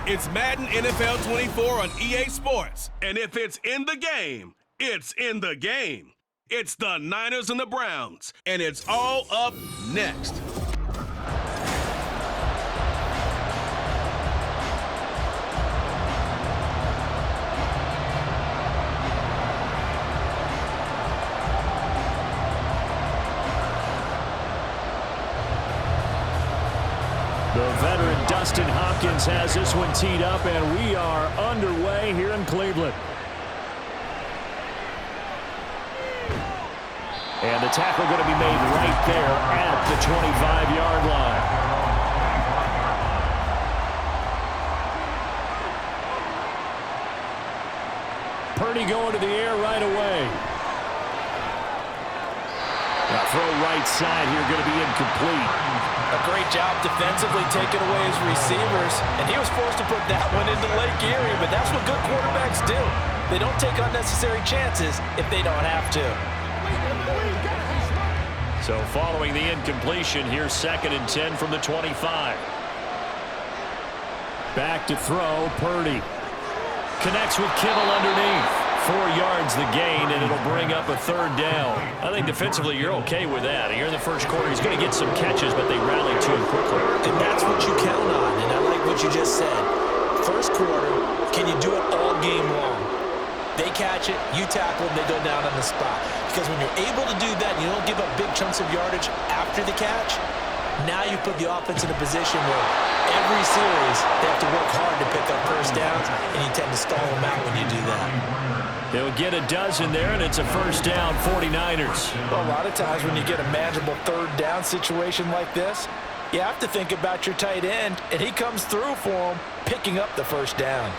It's Madden NFL 24 on EA Sports. And if it's in the game, it's in the game. It's the Niners and the Browns, and it's all up next. The veteran Dustin Hopkins has this one teed up, and we are underway here in Cleveland. And the tackle going to be made right there at the 25-yard line. Purdy going to the air right away. Now throw right side here going to be incomplete. A great job defensively taking away his receivers, and he was forced to put that one into Lake Erie, but that's what good quarterbacks do. They don't take unnecessary chances if they don't have to. So following the incompletion, here's 2nd and 10 from the 25. Back to throw, Purdy. Connects with Kittle underneath. 4 yards the gain, and it'll bring up a 3rd down. I think defensively you're okay with that. Here in the first quarter, he's going to get some catches, but they rally to him quickly. And that's what you count on, and I like what you just said. First quarter, can you do it all game long? They catch it, you tackle, and they go down on the spot. Because when you're able to do that, you don't give up big chunks of yardage after the catch, now you put the offense in a position where every series they have to work hard to pick up first downs, and you tend to stall them out when you do that. They'll get a dozen there, and it's a first down, 49ers. Well, a lot of times when you get a manageable 3rd down situation like this, you have to think about your tight end, and he comes through for him, picking up the first down.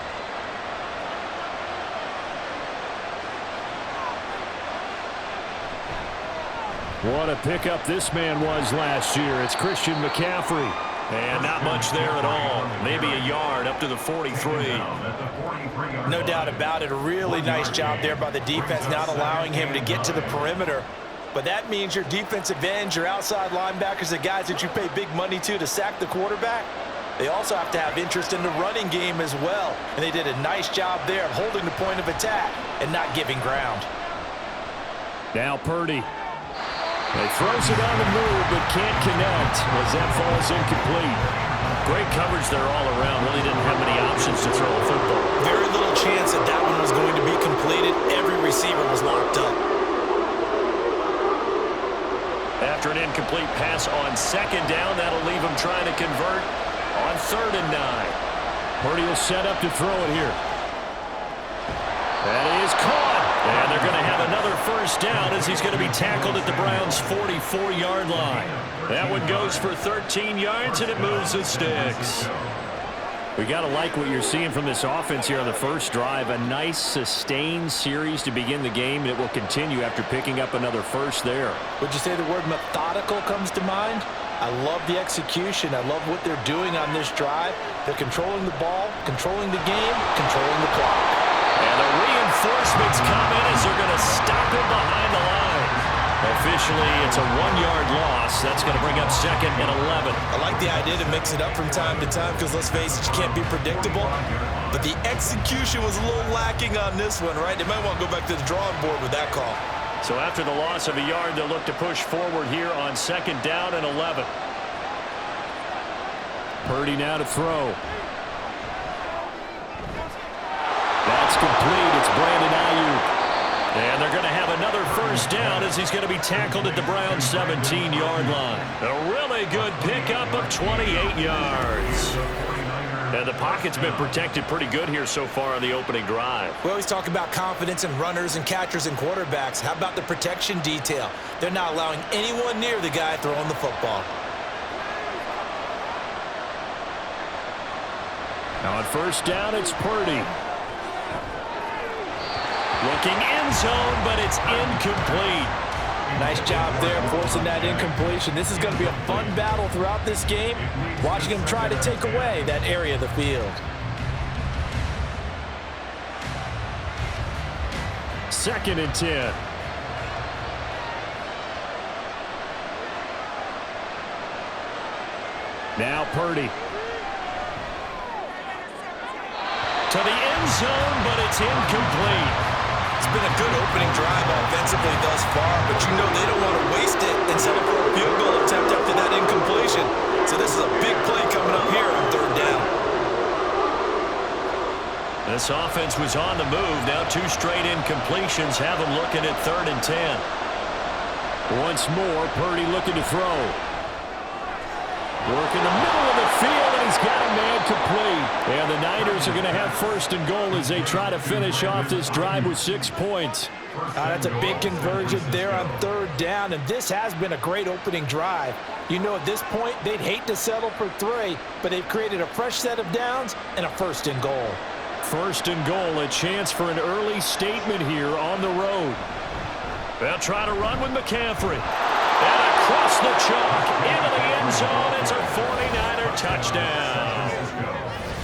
What a pickup this man was last year. It's Christian McCaffrey. And not much there at all. Maybe a yard up to the 43. No doubt about it. A really nice job there by the defense, not allowing him to get to the perimeter. But that means your defensive ends, your outside linebackers, the guys that you pay big money to sack the quarterback, they also have to have interest in the running game as well. And they did a nice job there of holding the point of attack and not giving ground. Now Purdy. He throws it on the move, but can't connect as that falls incomplete. Great coverage there all around. Really didn't have many options to throw a football. Very little chance that that one was going to be completed. Every receiver was locked up. After an incomplete pass on 2nd down, that'll leave him trying to convert on 3rd and 9. Purdy will set up to throw it here. That is caught. And they're going to have another first down as he's going to be tackled at the Browns' 44-yard line. That one goes for 13 yards, and it moves the sticks. We got to like what you're seeing from this offense here on the first drive. A nice, sustained series to begin the game, and it will continue after picking up another first there. Would you say the word methodical comes to mind? I love the execution. I love what they're doing on this drive. They're controlling the ball, controlling the game, controlling the clock. And the reinforcements come in as they're going to stop him behind the line. Officially, it's a 1-yard loss. That's going to bring up 2nd and 11. I like the idea to mix it up from time to time because, let's face it, you can't be predictable. But the execution was a little lacking on this one, right? They might want to go back to the drawing board with that call. So after the loss of a yard, they'll look to push forward here on 2nd down and 11. Purdy now to throw. That's complete. It's Brandon Ayuk. And they're going to have another first down as he's going to be tackled at the Browns' 17-yard line. A really good pickup of 28 yards. And the pocket's been protected pretty good here so far on the opening drive. We always talk about confidence in runners and catchers and quarterbacks. How about the protection detail? They're not allowing anyone near the guy throwing the football. Now on first down, it's Purdy. Looking end zone, but it's incomplete. Nice job there forcing that incompletion. This is going to be a fun battle throughout this game, watching him try to take away that area of the field. 2nd and 10. Now Purdy. to the end zone, but it's incomplete. It's been a good opening drive offensively thus far, but you know they don't want to waste it and settle for a field goal attempt after that incompletion. So this is a big play coming up here on third down. This offense was on the move. Now 2 straight incompletions have them looking at 3rd and 10. Once more, Purdy looking to throw. Work in the middle of the field, and he's got a man complete. And the Niners are going to have 1st and goal as they try to finish off this drive with 6 points. That's a big conversion there on 3rd down, and this has been a great opening drive. You know, at this point, they'd hate to settle for 3, but they've created a fresh set of downs and a 1st and goal. 1st and goal, a chance for an early statement here on the road. They'll try to run with McCaffrey. And across the chalk, into the end zone, it's a 49er touchdown.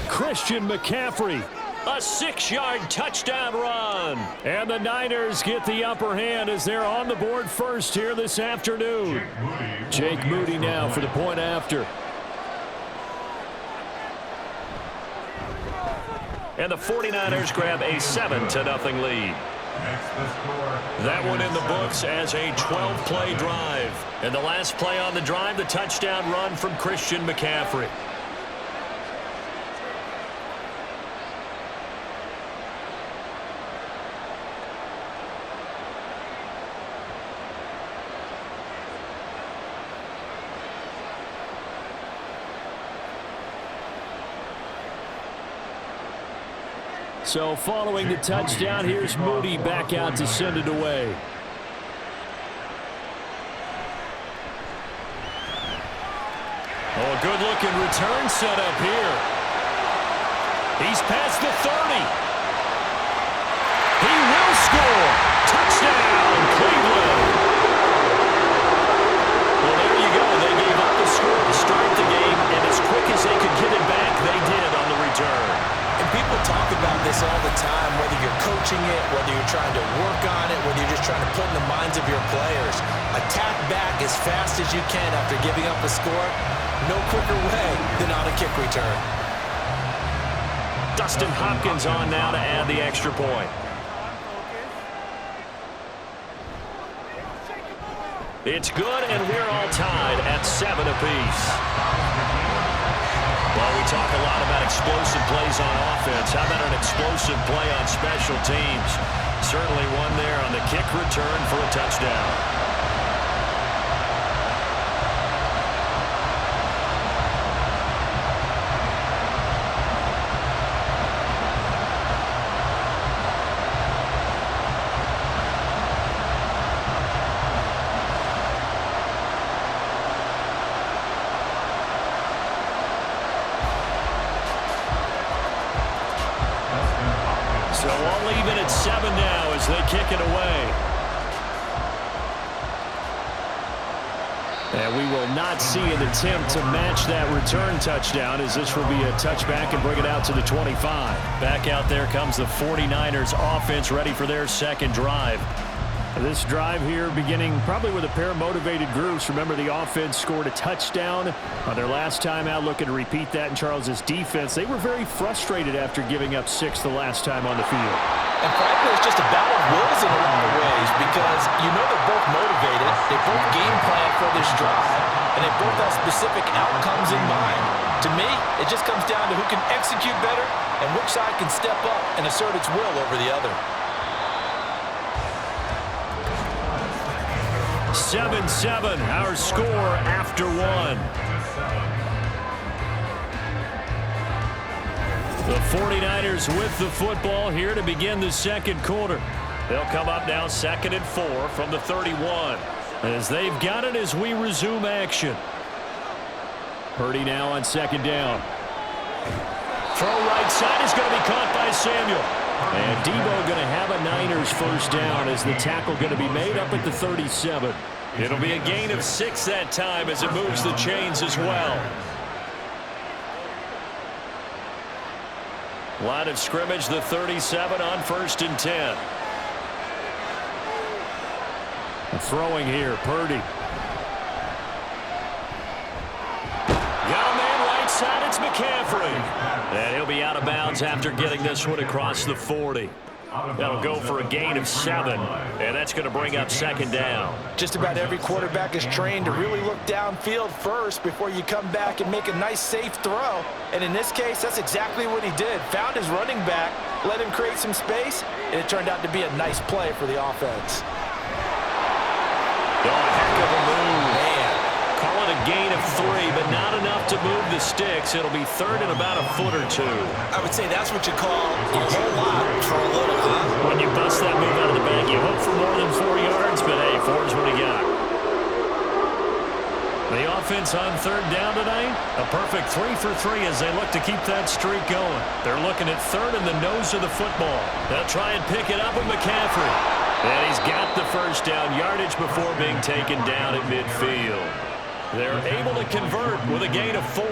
Christian McCaffrey, a 6-yard touchdown run. And the Niners get the upper hand as they're on the board first here this afternoon. Jake Moody now for the point after. And the 49ers grab a 7-0 lead. That one in the books as a 12-play drive. And the last play on the drive, the touchdown run from Christian McCaffrey. So following the touchdown, here's Moody back out to send it away. Oh, a good-looking return set up here. He's past the 30. He will score. Touchdown, Cleveland. Well, there you go. They gave up the score to start the game, and as quick as they could get it back, they did on the return. And people talk about this all the time, whether you're coaching it, whether you're trying to work on it, whether you're just trying to put in the minds of your players. Attack back as fast as you can after giving up a score. No quicker way than on a kick return. Dustin Hopkins on now to add the extra point. It's good, and we're all tied at 7 apiece. Well, we talk a lot about explosive plays on offense. How about an explosive play on special teams? Certainly one there on the kick return for a touchdown. So all even at 7 now as they kick it away. And we will not see an attempt to match that return touchdown, as this will be a touchback and bring it out to the 25. Back out there comes the 49ers offense, ready for their second drive. This drive here beginning probably with a pair of motivated groups. Remember, the offense scored a touchdown on their last time out, looking to repeat that in Charles's defense. They were very frustrated after giving up 6 the last time on the field. And frankly, it's just a battle of wills in a lot of ways, because you know they're both motivated, they both game plan for this drive, and they both have specific outcomes in mind. To me, it just comes down to who can execute better and which side can step up and assert its will over the other. 7-7, our score after 1. The 49ers with the football here to begin the second quarter. They'll come up now 2nd and 4 from the 31. As they've got it as we resume action. Purdy now on 2nd down. Throw right side is going to be caught by Samuel. And Debo going to have a Niners first down as the tackle going to be made up at the 37. It'll be a gain of 6 that time as it moves the chains as well. Line of scrimmage, the 37 on 1st and 10. Throwing here, Purdy. Got a man right side, it's McCaffrey. And he'll be out of bounds after getting this one across the 40. That'll go for a gain of 7, and that's going to bring up second down. Just about every quarterback is trained to really look downfield first before you come back and make a nice, safe throw. And in this case, that's exactly what he did. Found his running back, let him create some space, and it turned out to be a nice play for the offense. Oh, a heck of a move. Man. Call it a gain of 3, but not enough to move the sticks. It'll be third and about a foot or 2. I would say that's what you call a whole lot for a little, huh? When you bust that move out of the bag, you hope for more than 4 yards, but hey, 4 is what he got. The offense on third down tonight, a perfect 3 for 3 as they look to keep that streak going. They're looking at third in the nose of the football. They'll try and pick it up with McCaffrey. And he's got the first down yardage before being taken down at midfield. They're able to convert with a gain of 4.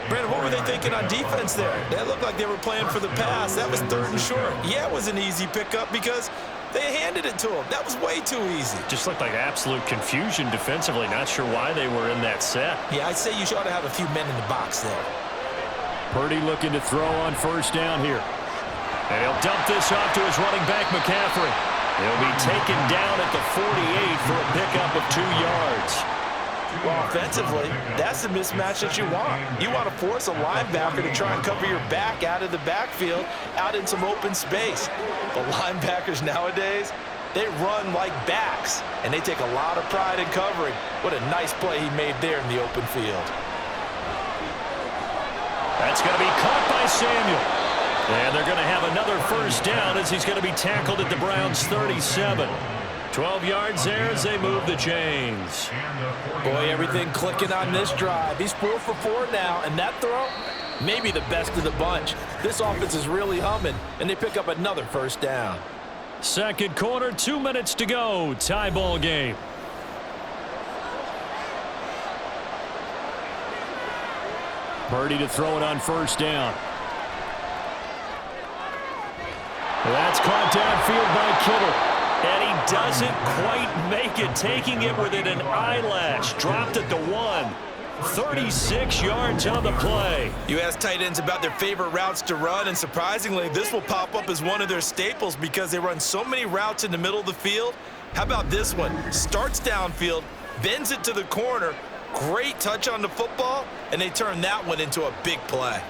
Brandon, what were they thinking on defense there? That looked like they were playing for the pass. That was third and short. Yeah, it was an easy pickup because they handed it to him. That was way too easy. Just looked like absolute confusion defensively. Not sure why they were in that set. Yeah, I'd say you ought to have a few men in the box there. Purdy looking to throw on first down here. And he'll dump this off to his running back, McCaffrey. He'll be taken down at the 48 for a pickup of 2 yards. Well, offensively, that's the mismatch that you want. You want to force a linebacker to try and cover your back out of the backfield, out in some open space. But linebackers nowadays, they run like backs, and they take a lot of pride in covering. What a nice play he made there in the open field. That's going to be caught by Samuel. And they're going to have another first down as he's going to be tackled at the Browns' 37. 12 yards there as they move the chains. Boy, everything clicking on this drive. He's 4 for 4 now, and that throw, maybe the best of the bunch. This offense is really humming, and they pick up another first down. Second quarter, 2 minutes to go. Tie ball game. Purdy to throw it on first down. That's caught downfield by Kittle. And he doesn't quite make it, taking it within an eyelash. Dropped at the 1. 36 yards on the play. You ask tight ends about their favorite routes to run, and surprisingly, this will pop up as one of their staples because they run so many routes in the middle of the field. How about this one? Starts downfield, bends it to the corner, great touch on the football, and they turn that one into a big play.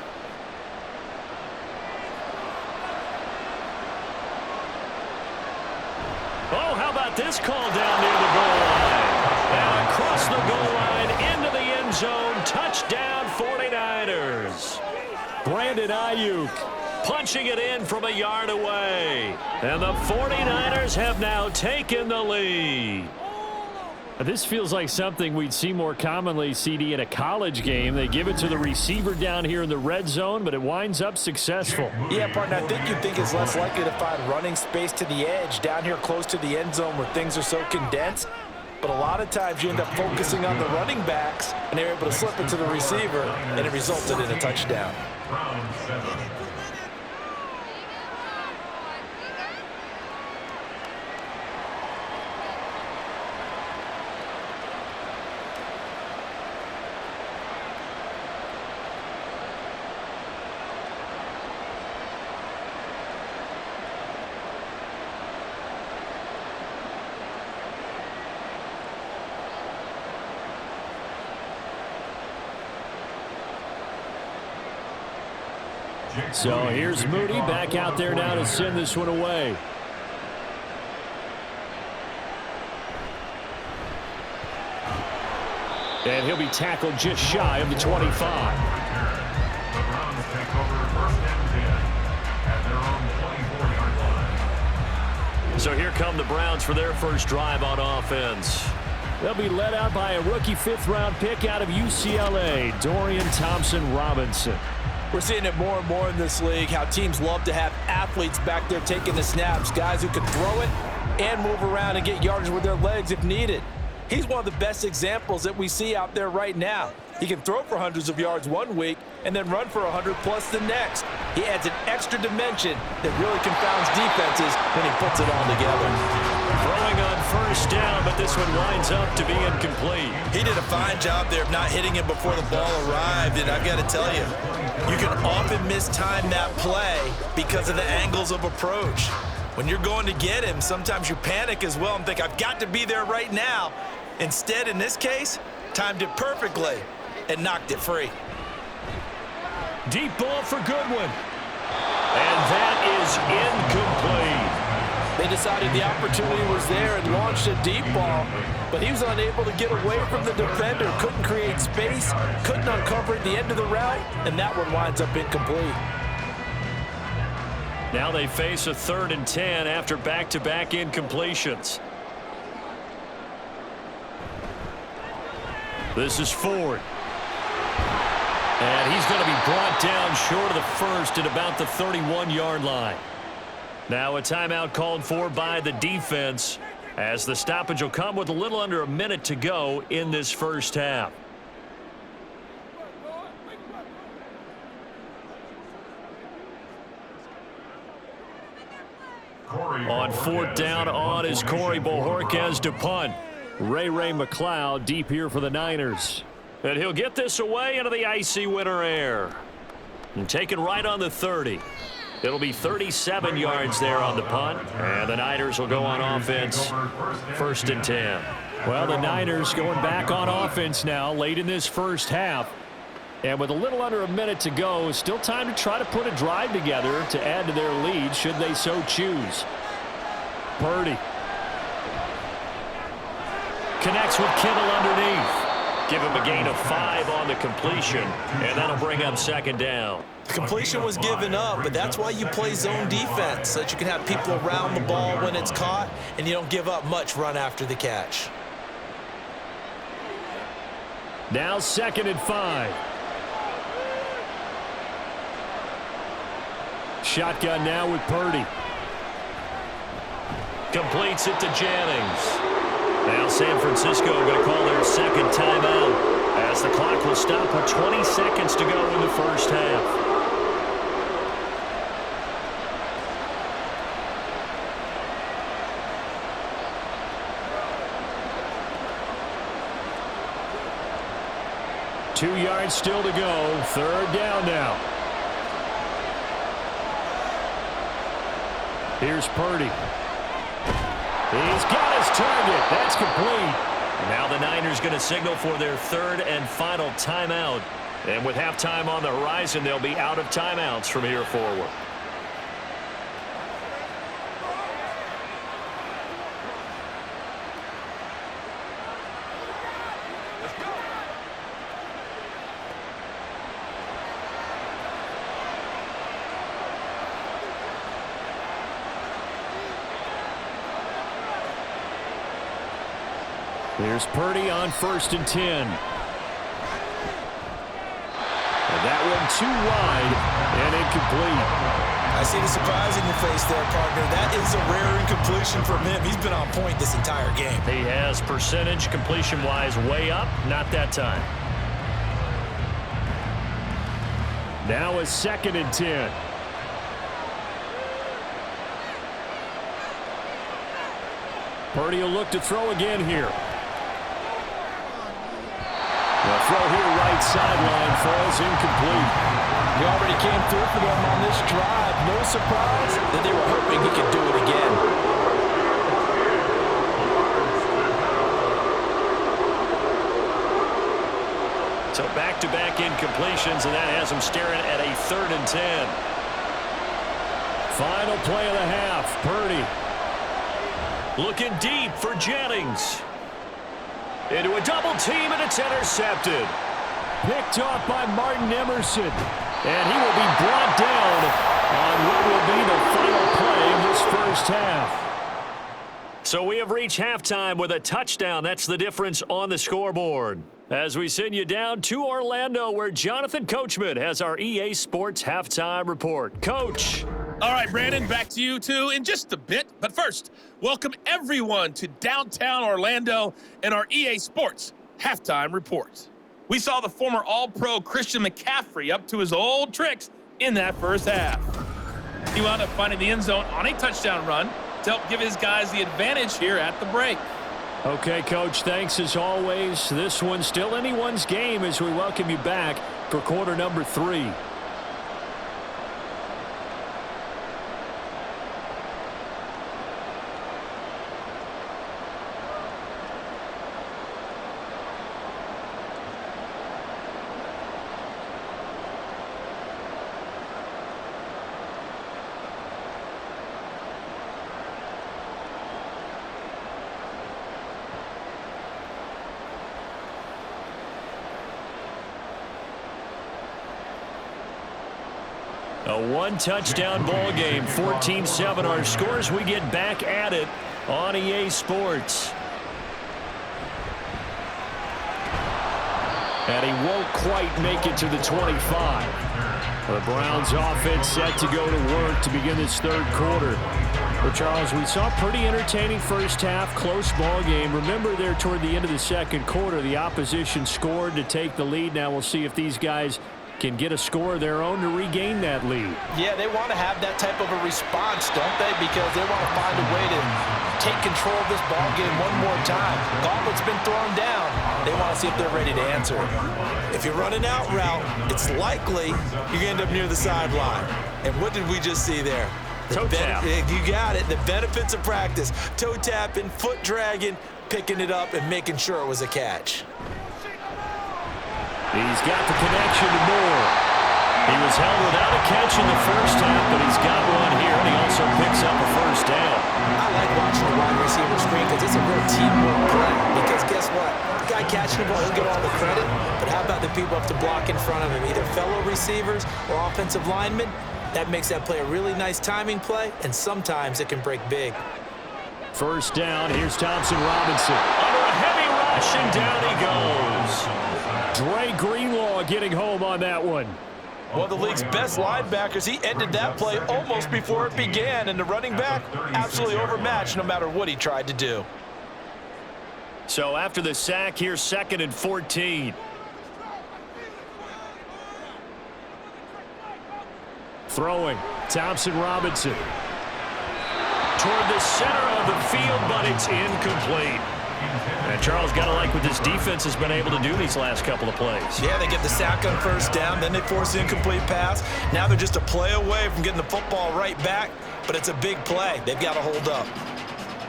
Oh, how about this call down near the goal line? And across the goal line, into the end zone, touchdown 49ers. Brandon Ayuk punching it in from a yard away. And the 49ers have now taken the lead. This feels like something we'd see more commonly, CD, in a college game. They give it to the receiver down here in the red zone, but it winds up successful. Yeah, partner, I think you'd think it's less likely to find running space to the edge down here close to the end zone where things are so condensed. But a lot of times you end up focusing on the running backs, and they're able to slip it to the receiver, and it resulted in a touchdown. So here's Moody back out there now to send this one away. And he'll be tackled just shy of the 25. So here come the Browns for their first drive on offense. They'll be led out by a rookie 5th-round pick out of UCLA, Dorian Thompson-Robinson. We're seeing it more and more in this league, how teams love to have athletes back there taking the snaps, guys who can throw it and move around and get yardage with their legs if needed. He's one of the best examples that we see out there right now. He can throw for hundreds of yards one week and then run for 100+ the next. He adds an extra dimension that really confounds defenses when he puts it all together. Throwing on first down, but this one winds up to be incomplete. He did a fine job there of not hitting him before the ball arrived, and I've got to tell you, you can often mistime that play because of the angles of approach. When you're going to get him, sometimes you panic as well and think, I've got to be there right now. Instead, in this case, timed it perfectly and knocked it free. Deep ball for Goodwin. And that is incomplete. They decided the opportunity was there and launched a deep ball, but he was unable to get away from the defender, couldn't create space, couldn't uncover at the end of the route, and that one winds up incomplete. Now they face a 3rd and 10 after back-to-back incompletions. This is Ford. And he's going to be brought down short of the first at about the 31-yard line. Now a timeout called for by the defense as the stoppage will come with a little under a minute to go in this first half. On 4th down on is Corey Bojorquez to punt. Ray McLeod deep here for the Niners. And he'll get this away into the icy winter air. And taken right on the 30. It'll be 37 yards there on the punt. And the Niners will go on offense. 1st and 10. Well, the Niners going back on offense now late in this first half. And with a little under a minute to go, still time to try to put a drive together to add to their lead should they so choose. Purdy. Connects with Kittle underneath. Give him a gain of 5 on the completion, and that'll bring up 2nd down. The completion was given up, but that's why you play zone defense, so that you can have people around the ball when it's caught, and you don't give up much run after the catch. Now 2nd and 5. Shotgun now with Purdy. Completes it to Jennings. Now San Francisco going to call their 2nd timeout as the clock will stop with 20 seconds to go in the first half. Two yards still to go. 3rd down now. Here's Purdy. He's got his target. That's complete. Now the Niners going to signal for their 3rd and final timeout. And with halftime on the horizon, they'll be out of timeouts from here forward. Here's Purdy on 1st and 10. And that one too wide and incomplete. I see the surprise in your face there, partner. That is a rare incompletion from him. He's been on point this entire game. He has percentage completion-wise way up. Not that time. Now a 2nd and 10. Purdy will look to throw again here. The throw here right sideline falls incomplete. He already came through for them on this drive. No surprise that they were hoping he could do it again. So back-to-back incompletions, and that has him staring at a 3rd and 10. Final play of the half. Purdy. Looking deep for Jennings. Into a double team, and it's intercepted. Picked off by Martin Emerson. And he will be brought down on what will be the final play of this first half. So we have reached halftime with a touchdown. That's the difference on the scoreboard. As we send you down to Orlando, where Jonathan Coachman has our EA Sports halftime report. Coach. All right, Brandon, back to you two in just a bit. But first, welcome everyone to downtown Orlando and our EA Sports halftime report. We saw the former All-Pro Christian McCaffrey up to his old tricks in that first half. He wound up finding the end zone on a touchdown run, to help give his guys the advantage here at the break. Okay, Coach, thanks as always. This one's still anyone's game as we welcome you back for quarter number 3. A one-touchdown ball game, 14-7 our scores. We get back at it on EA Sports. And he won't quite make it to the 25. The Browns offense set to go to work to begin this third quarter. Well, Charles, we saw a pretty entertaining first half, close ball game. Remember there toward the end of the second quarter, the opposition scored to take the lead. Now we'll see if these guys can get a score of their own to regain that lead. Yeah, they want to have that type of a response, don't they? Because they want to find a way to take control of this ball game one more time. Gauntlet's been thrown down. They want to see if they're ready to answer it. If you're running out route, it's likely you're going to end up near the sideline. And what did we just see there? Toe tap. You got it. The benefits of practice. Toe tapping, foot dragging, picking it up, and making sure it was a catch. He's got the connection to Moore. He was held without a catch in the first half, but he's got one here, and he also picks up a first down. I like watching the wide receiver screen because it's a real teamwork play. Because guess what? The guy catching the ball, he'll get all the credit, but how about the people up to block in front of him, either fellow receivers or offensive linemen? That makes that play a really nice timing play, and sometimes it can break big. First down, here's Thompson Robinson. Under a heavy rush, and down he goes. Dre Greenlaw getting home on that one. One of the league's best linebackers, he ended that play almost before it began, and the running back absolutely overmatched no matter what he tried to do. So after the sack, here's 2nd and 14. Throwing, Thompson Robinson. Toward the center of the field, but it's incomplete. And Charles, got to like what this defense has been able to do these last couple of plays. Yeah, they get the sack on first down, then they force the incomplete pass. Now they're just a play away from getting the football right back, but it's a big play. They've got to hold up.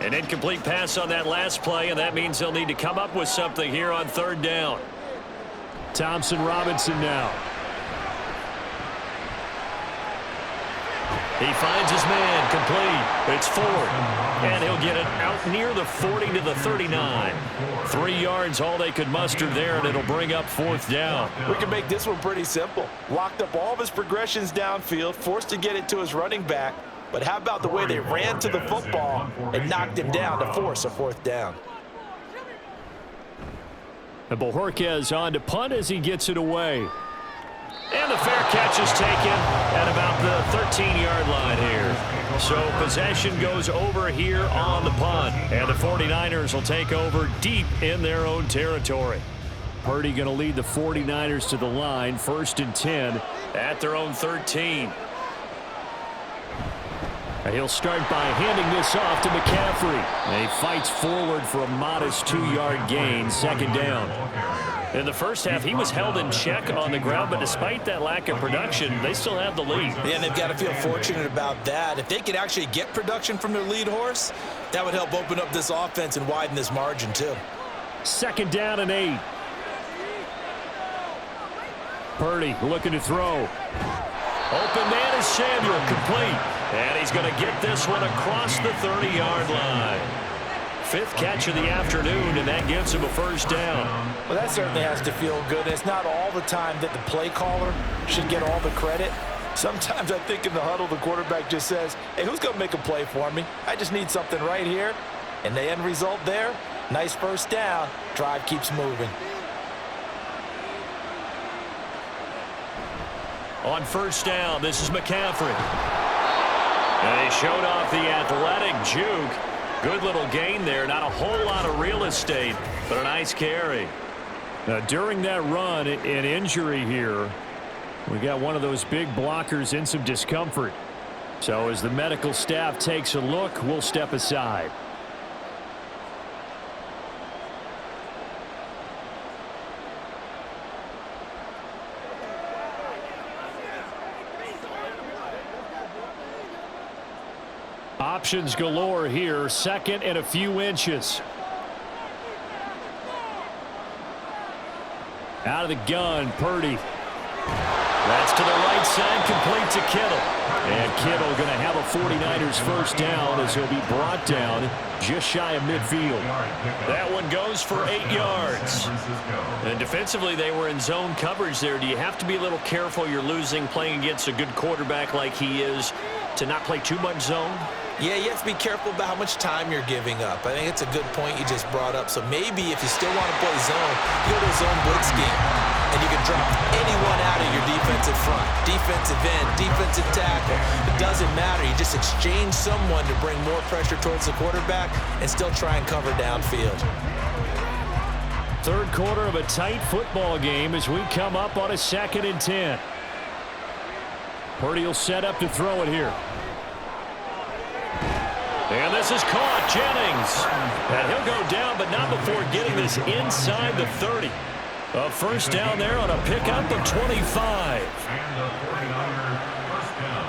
An incomplete pass on that last play, and that means they'll need to come up with something here on 3rd down. Thompson Robinson now. He finds his man, complete. It's Ford, and he'll get it out near the 40 to the 39. 3 yards, all they could muster there, and it'll bring up 4th down. We can make this one pretty simple. Locked up all of his progressions downfield, forced to get it to his running back. But how about the way they ran to the football and knocked him down to force a 4th down? And Bojorquez on to punt as he gets it away. And the fair catch is taken at about the 13-yard line here. So possession goes over here on the punt. And the 49ers will take over deep in their own territory. Purdy going to lead the 49ers to the line. 1st and 10 at their own 13. And he'll start by handing this off to McCaffrey. And he fights forward for a modest 2-yard gain. 2nd down. In the first half, he was held in check on the ground, but despite that lack of production, they still have the lead. Yeah, and they've got to feel fortunate about that. If they could actually get production from their lead horse, that would help open up this offense and widen this margin, too. 2nd down and 8. Purdy looking to throw. Open man is Samuel, complete. And he's going to get this one across the 30-yard line. 5th catch of the afternoon, and that gives him a 1st down. Well, that certainly has to feel good. It's not all the time that the play caller should get all the credit. Sometimes I think in the huddle, the quarterback just says, hey, who's going to make a play for me? I just need something right here. And the end result there, nice 1st down. Drive keeps moving. On 1st down, this is McCaffrey. And he showed off the athletic juke. Good little gain there. Not a whole lot of real estate, but a nice carry. Now, during that run, an injury here. We got one of those big blockers in some discomfort. So as the medical staff takes a look, we'll step aside. Options galore here. Second and a few inches. Out of the gun, Purdy. That's to the right side, complete to Kittle. And Kittle going to have a 49ers first down as he'll be brought down just shy of midfield. That one goes for 8 yards. And defensively, they were in zone coverage there. Do you have to be a little careful? You're losing playing against a good quarterback like he is to not play too much zone? Yeah, you have to be careful about how much time you're giving up. I think it's a good point you just brought up. So maybe if you still want to play zone, you go to a zone blitz scheme. And you can drop anyone out of your defensive front. Defensive end, defensive tackle. It doesn't matter. You just exchange someone to bring more pressure towards the quarterback and still try and cover downfield. Third quarter of a tight football game as we come up on a 2nd and 10. Purdy will set up to throw it here. And this is caught. Jennings. And he'll go down, but not before getting this inside the 30. A first down there on a pickup of 25. And the 49er first down.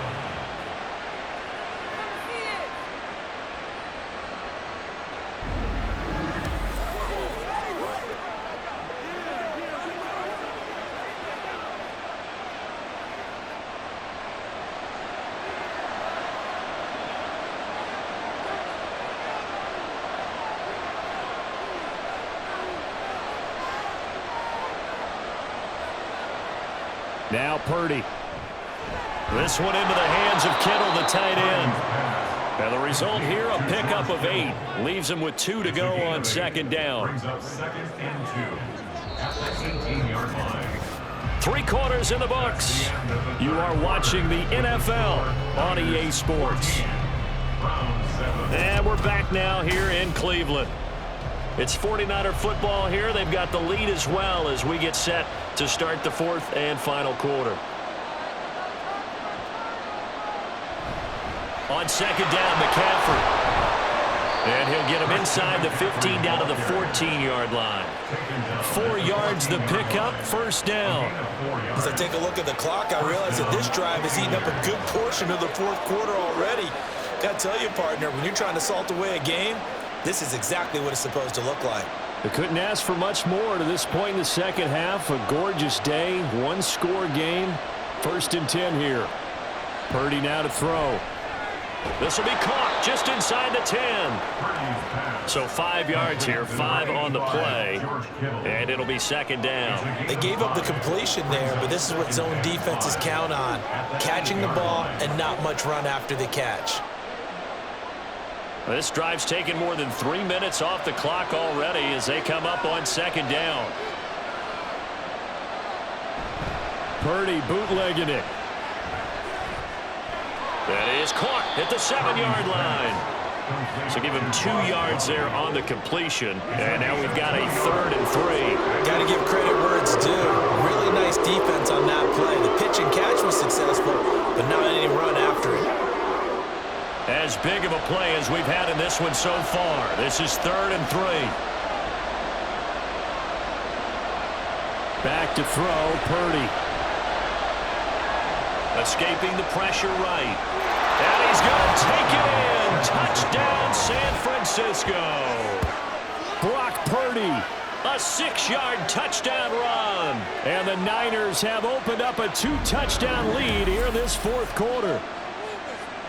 Now Purdy. This one into the hands of Kittle, the tight end. And the result here, a pickup of 8. Leaves him with 2 to go on 2nd down. Brings up 2nd and 2 at the 18-yard line. 3 quarters in the books. You are watching the NFL on EA Sports. And we're back now here in Cleveland. It's 49er football here. They've got the lead as well as we get set to start the 4th and final quarter. On 2nd down, McCaffrey. And he'll get him inside the 15 down to the 14-yard line. 4 yards the pickup, first down. As I take a look at the clock, I realize that this drive has eaten up a good portion of the 4th quarter already. Got to tell you, partner, when you're trying to salt away a game, this is exactly what it's supposed to look like. They couldn't ask for much more to this point in the second half. A gorgeous day, 1-score game. 1st and 10 here. Purdy now to throw. This will be caught just inside the 10. So 5 yards here, 5 on the play. And it'll be 2nd down. They gave up the completion there, but this is what zone defenses count on. Catching the ball and not much run after the catch. This drive's taken more than 3 minutes off the clock already as they come up on 2nd down. Purdy bootlegging it. That is caught at the 7-yard line. So give him 2 yards there on the completion. And now we've got a 3rd and 3. Got to give credit where it's due. Really nice defense on that play. The pitch and catch was successful, but not any run after it. As big of a play as we've had in this one so far. This is 3rd and 3. Back to throw, Purdy. Escaping the pressure right. And he's going to take it in. Touchdown, San Francisco. Brock Purdy, a 6-yard touchdown run. And the Niners have opened up a 2-touchdown lead here in this 4th quarter.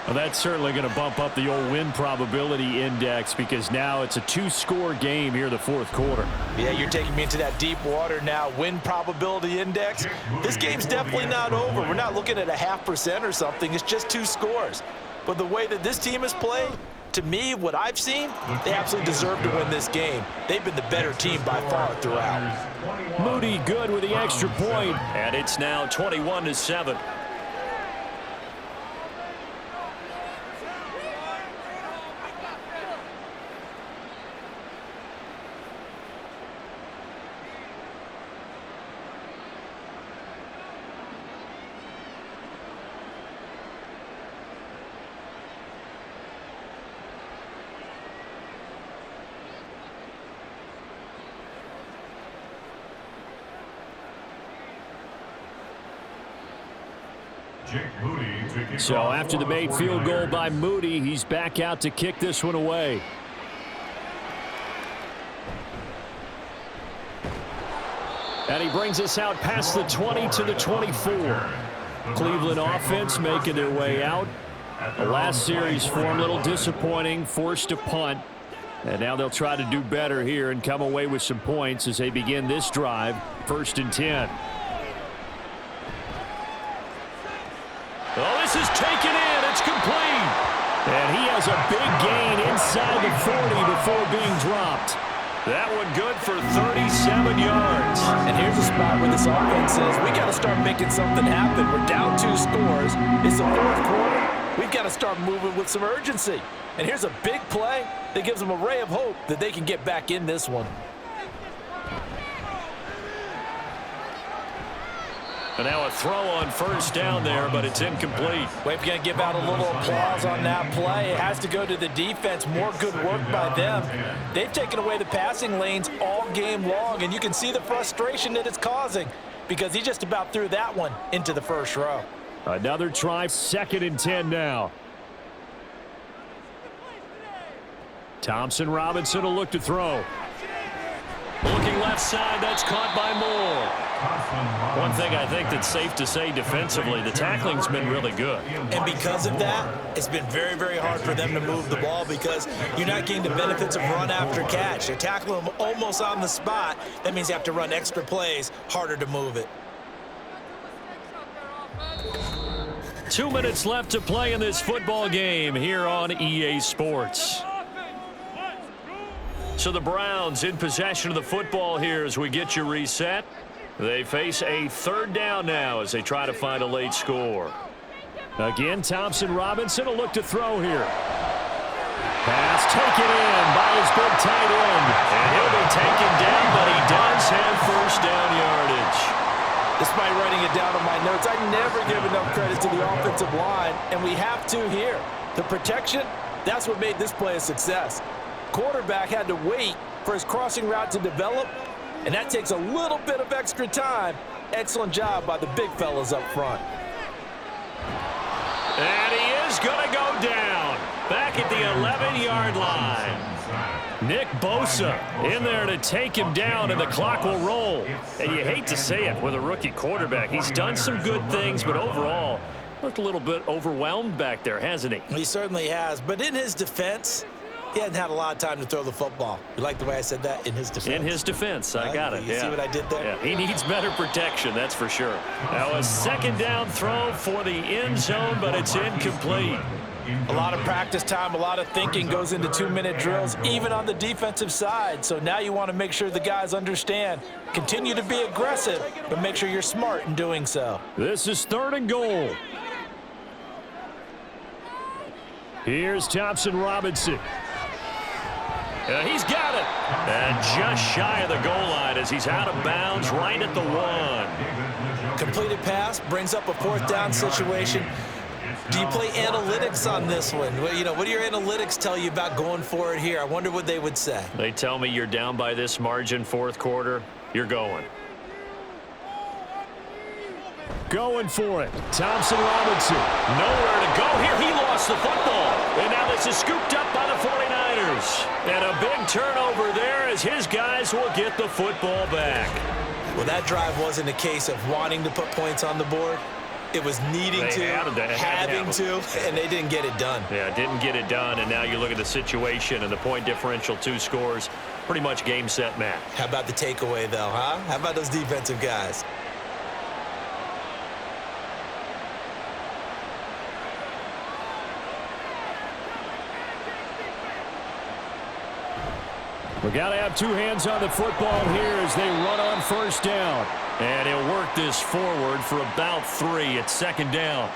Well, that's certainly going to bump up the old win probability index because now it's a 2-score game here in the 4th quarter. Yeah, you're taking me into that deep water now. Win probability index. This game's definitely not over. We're not looking at a 0.5% or something. It's just 2 scores. But the way that this team has played, to me, what I've seen, they absolutely deserve to win this game. They've been the better team by far throughout. Moody good with the extra point. And it's now 21-7. So after the made field goal by Moody, he's back out to kick this one away. And he brings us out past the 20 to the 24. Cleveland offense making their way out. The last series for him, a little disappointing, forced to punt. And now they'll try to do better here and come away with some points as they begin this drive, 1st and 10. Oh, this is taken in. It's complete. And he has a big gain inside the 40 before being dropped. That one good for 37 yards. And here's a spot where this offense says, we got to start making something happen. We're down 2 scores. It's the 4th quarter. We've got to start moving with some urgency. And here's a big play that gives them a ray of hope that they can get back in this one. And now a throw on 1st down there, but it's incomplete. We're going to give out a little applause on that play. It has to go to the defense. More good work by them. They've taken away the passing lanes all game long, and you can see the frustration that it's causing because he just about threw that one into the 1st row. Another try, 2nd and 10 now. Thompson Robinson will look to throw. Looking left side, that's caught by Moore. One thing I think that's safe to say defensively, the tackling's been really good. And because of that, it's been very, very hard for them to move the ball because you're not getting the benefits of run after catch. They're tackling them almost on the spot. That means you have to run extra plays, harder to move it. 2 minutes left to play in this football game here on EA Sports. So the Browns in possession of the football here as we get you reset. They face a 3rd down now as they try to find a late score. Again, Thompson Robinson will look to throw here. Pass taken in by his big tight end. And he'll be taken down, but he does have 1st down yardage. Despite writing it down on my notes, I never give enough credit to the offensive line, and we have to here. The protection, that's what made this play a success. Quarterback had to wait for his crossing route to develop, and that takes a little bit of extra time. Excellent job by the big fellas up front. And he is going to go down back at the 11-yard line. Nick Bosa in there to take him down, and the clock will roll. And you hate to say it with a rookie quarterback. He's done some good things, but overall, looked a little bit overwhelmed back there, hasn't he? He certainly has, but in his defense, he hasn't had a lot of time to throw the football. You like the way I said that? In his defense. In his defense. I got it. You see what I did there? Yeah, he needs better protection, that's for sure. Now a 2nd down throw for the end zone, but it's incomplete. A lot of practice time, a lot of thinking goes into 2-minute drills, even on the defensive side. So now you want to make sure the guys understand. Continue to be aggressive, but make sure you're smart in doing so. This is 3rd and goal. Here's Thompson Robinson. He's got it. And just shy of the goal line as he's out of bounds right at the 1. Completed pass brings up a 4th down situation. Do you play analytics on this one? What do your analytics tell you about going for it here? I wonder what they would say. They tell me you're down by this margin 4th quarter. You're going. Going for it. Thompson Robinson. Nowhere to go here. He lost the football. And now this is scooped up by the 49ers. And a big turnover there as his guys will get the football back. Well, that drive wasn't a case of wanting to put points on the board. It was needing to, having to, and they didn't get it done. Yeah, didn't get it done, and now you look at the situation and the point differential, 2 scores, pretty much game, set, match. How about the takeaway, though, huh? How about those defensive guys? We got to have 2 hands on the football here as they run on 1st down. And he'll work this forward for about 3 at 2nd down.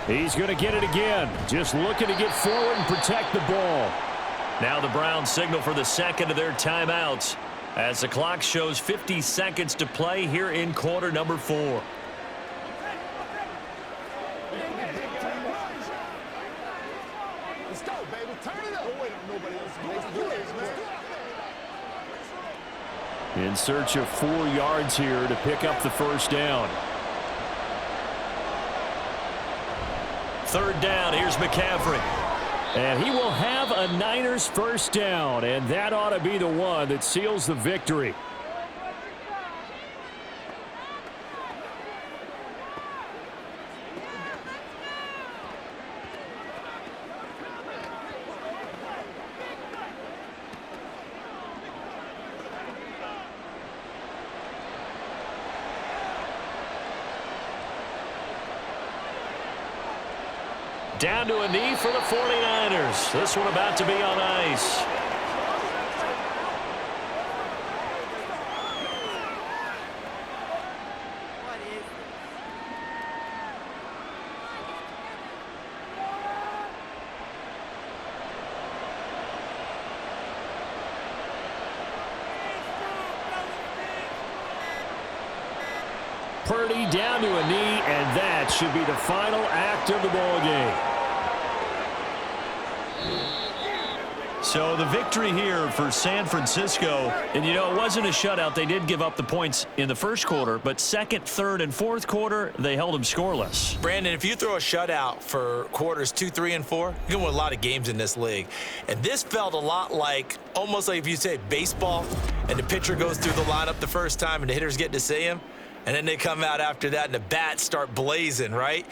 He's going to get it again. Just looking to get forward and protect the ball. Now the Browns signal for the 2nd of their timeouts As the clock shows 50 seconds to play here in quarter number 4. Let's go, baby. Turn it up. Don't wait on nobody else. In search of 4 yards here to pick up the first down. Third down, here's McCaffrey. And he will have a Niners first down, and that ought to be the one that seals the victory. Down to a knee for the 49ers. This one about to be on ice. Purdy down to a knee, and that should be the final act of the ball game. So the victory here for San Francisco. And, you know, it wasn't a shutout. They did give up the points in the first quarter, but second, third, and fourth quarter, they held them scoreless. Brandon, if you throw a shutout for quarters 2, 3, and 4, you're going to win a lot of games in this league. And this felt a lot like, almost like if you say baseball, and the pitcher goes through the lineup the first time and the hitters get to see him, and then they come out after that and the bats start blazing, right?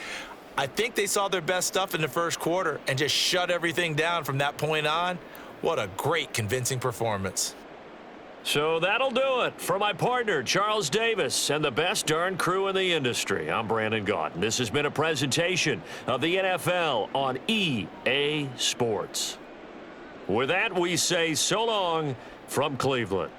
I think they saw their best stuff in the first quarter and just shut everything down from that point on. What a great, convincing performance. So that'll do it. For my partner, Charles Davis, and the best darn crew in the industry, I'm Brandon Gaudin. This has been a presentation of the NFL on EA Sports. With that, we say so long from Cleveland.